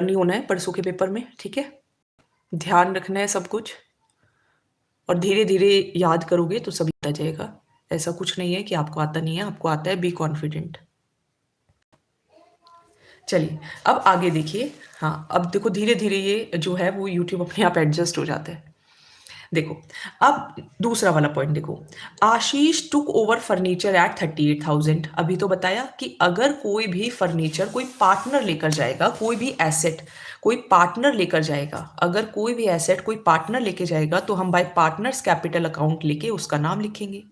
नहीं होना है परसों के पेपर में, ठीक है? ध्यान रखना है सब कुछ और धीरे-धीरे याद करोगे तो सब याद आ जाएगा। ऐसा कुछ नहीं है कि आपको आता नहीं है, आपको आता है, बी कॉन्फिडेंट। चलिए, अब आगे देखिए। हाँ, अब देखो धीरे-धीरे ये जो है वो यूट्यूब अपने आप एडजस्ट हो जाता है। देखो, अब दूसरा वाला पॉइंट देखो, आशीष टुक ओवर फर्नीचर एट 38,000। अभी तो बताया कि अगर कोई भी फर्नीचर कोई पार्टनर लेकर जाएगा, कोई भी एसेट कोई पार्टनर लेकर जाएगा, अगर कोई भी एसेट कोई पार्टनर लेके जाएगा तो हम बाय पार्टनर्स कैपिटल अकाउंट लेके उसका नाम लिखेंगे।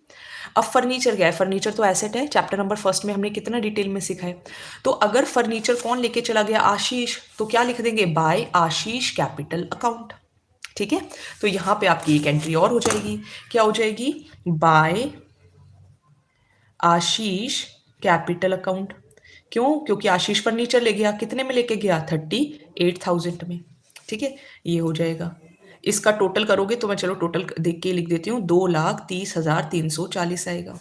अब फर्नीचर क्या है? फर्नीचर तो एसेट है। चैप्टर नंबर फर्स्ट में हमने कितना डिटेल में सीखा है। तो अगर फर्नीचर कौन लेके चला गया? आशीष। तो क्या लिख देंगे? बाय आशीष कैपिटल अकाउंट। ठीक है, तो यहां पे आपकी एक एंट्री और हो जाएगी। क्या हो जाएगी? बाय आशीष कैपिटल अकाउंट। क्यों? क्योंकि आशीष फर्नीचर ले गया, कितने में लेके गया? 38,000 में। ठीक है, ये हो जाएगा। इसका टोटल करोगे तो मैं चलो टोटल देख के लिख देती हूँ, 2,30,340 आएगा।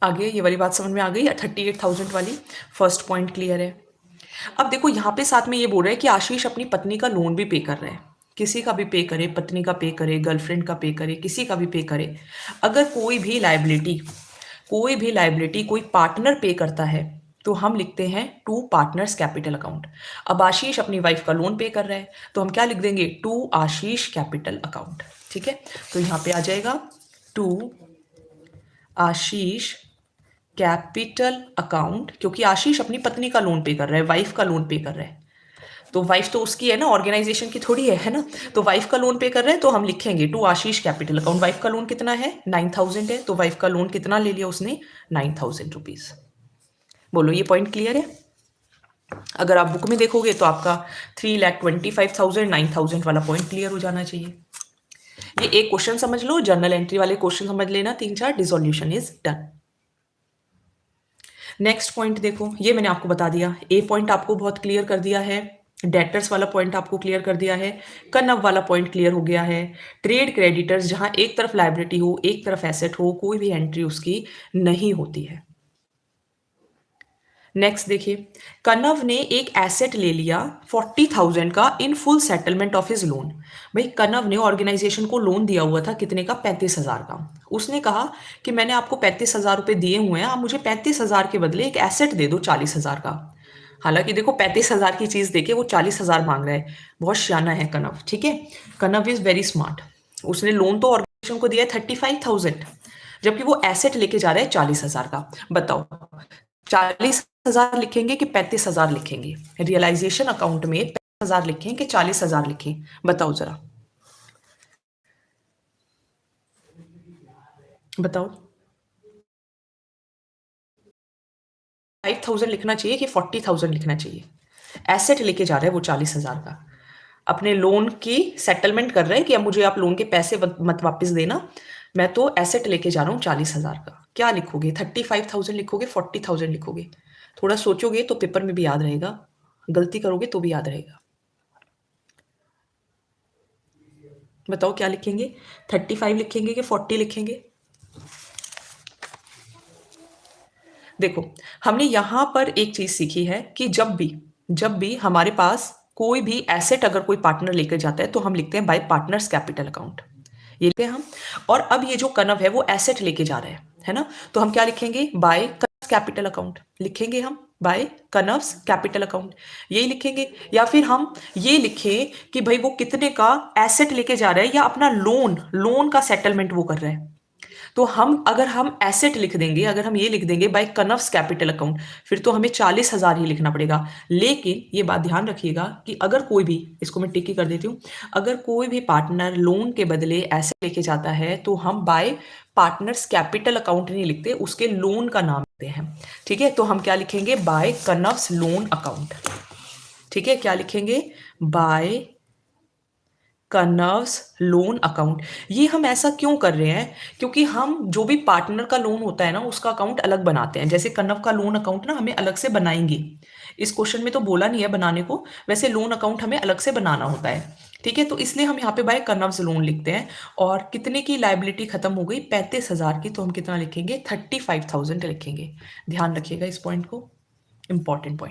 आगे ये वाली बात समझ में आ गई? 38,000 वाली फर्स्ट पॉइंट क्लियर है। अब देखो यहाँ पे साथ में ये बोल रहा है कि आशीष अपनी पत्नी का लोन भी पे कर रहा है। किसी का भी पे करे, पत्नी का पे करे, गर्लफ्रेंड का पे करे, किसी का भी पे करे। अगर कोई भी लाइबिलिटी कोई पार्टनर पे करता है तो हम लिखते हैं टू पार्टनर्स कैपिटल अकाउंट। अब आशीष अपनी वाइफ का लोन पे कर रहा है तो हम क्या लिख देंगे? To Ashish capital account. ठीक है, तो यहाँ पे आ जाएगा टू आशीष कैपिटल अकाउंट, क्योंकि आशीष अपनी पत्नी का लोन पे कर रहा है, वाइफ का लोन पे कर रहा है। तो वाइफ तो उसकी है ना, ऑर्गेनाइजेशन की थोड़ी है ना। तो वाइफ का लोन पे कर रहे हैं तो हम लिखेंगे to Ashish capital account. Wife का लोन कितना है? 9,000 है, तो वाइफ का लोन कितना ले लिया उसने? 9,000 रुपीज। बोलो ये पॉइंट क्लियर है? अगर आप बुक में देखोगे तो आपका 3,25,000 9,000 वाला पॉइंट क्लियर हो जाना चाहिए। ये एक क्वेश्चन समझ लो, जर्नल एंट्री वाले क्वेश्चन समझ लेना, 3-4, dissolution is done. Next point देखो, ये मैंने आपको बता दिया। ए पॉइंट आपको बहुत क्लियर कर दिया है, डेटर्स वाला पॉइंट आपको क्लियर कर दिया है, कनव वाला पॉइंट क्लियर हो गया है। ट्रेड क्रेडिटर्स, जहां एक तरफ लाइबिलिटी हो एक तरफ एसेट हो, कोई भी एंट्री उसकी नहीं होती है। नेक्स्ट देखिए, कनव ने एक एसेट ले लिया 40,000 का in full settlement of his loan. भाई कनव ने ऑर्गेनाइजेशन को लोन दिया हुआ था कितने का? 35,000 का। उसने कहा कि मैंने आपको 35,000 रुपए दिए हुए हैं, आप मुझे 35,000 के बदले एक एसेट दे दो 40,000 का। हालांकि देखो 35,000 की चीज देके वो 40,000 मांग रहा है। बहुत शाना है कनव। ठीक है, कनव इज वेरी स्मार्ट। उसने लोन तो ऑर्गेनाइजेशन को दिया है 35,000, जबकि वो एसेट लेके जा रहा है 40,000 का। बताओ 40,000 लिखेंगे कि 35,000 लिखेंगे? रियलाइजेशन अकाउंट में 35,000 लिखें कि 40,000 लिखें? बताओ जरा, बताओ। 5,000 लिखना चाहिए कि 40,000 लिखना चाहिए? एसेट लेके जा रहा है वो 40,000 का, अपने लोन की सेटलमेंट कर रहे हैं कि अब मुझे आप लोन के पैसे मत वापस देना, मैं तो एसेट लेके जा रहा हूँ 40,000 का। क्या लिखोगे? 35,000 लिखोगे, 40,000 लिखोगे? थोड़ा सोचोगे तो पेपर में भी याद रहेगा, गलती करोगे तो भी याद रहेगा। बताओ क्या लिखेंगे? 35 लिखेंगे कि 40 लिखेंगे? देखो हमने यहां पर एक चीज सीखी है कि जब भी हमारे पास कोई भी एसेट अगर कोई पार्टनर लेकर जाता है तो हम लिखते हैं बाय पार्टनर्स कैपिटल अकाउंट, ये लिखते हैं हम। और अब ये जो कनव है वो एसेट लेके जा रहा है ना, तो हम क्या लिखेंगे? बाय कैपिटल अकाउंट लिखेंगे हम, बाय कनव्स कैपिटल अकाउंट, यही लिखेंगे। या फिर हम ये लिखें कि भाई वो कितने का एसेट लेके जा रहा है या अपना लोन का सेटलमेंट वो कर रहा है। तो अगर हम एसेट लिख देंगे, अगर हम ये लिख देंगे बाय कनव्स कैपिटल अकाउंट, फिर तो हमें 40,000 ही लिखना पड़ेगा। लेकिन ये बात ध्यान रखिएगा कि अगर कोई भी, इसको मैं टिक ही कर देती हूँ, अगर कोई भी पार्टनर लोन के बदले एसेट लेके जाता है तो हम बाय पार्टनर्स कैपिटल अकाउंट नहीं लिखते, उसके लोन का नाम लिखते हैं। ठीक है, तो हम क्या लिखेंगे? By canvas loan account. ठीक है, क्या लिखेंगे? By canvas loan account. ये हम ऐसा क्यों कर रहे हैं? क्योंकि हम जो भी पार्टनर का लोन होता है ना उसका अकाउंट अलग बनाते हैं। जैसे कनव का लोन अकाउंट ना हमें अलग से बनाएंगे, इस क्वेश्चन में तो बोला नहीं है बनाने को, वैसे लोन अकाउंट हमें अलग से बनाना होता है। ठीक है, तो इसलिए हम यहाँ पे बाय कनव्स लोन लिखते हैं। और कितने की लाइबिलिटी खत्म हो गई? 35,000 की, तो हम कितना लिखेंगे? 35,000 लिखेंगे। ध्यान रखिएगा इस पॉइंट को, इंपॉर्टेंट पॉइंट।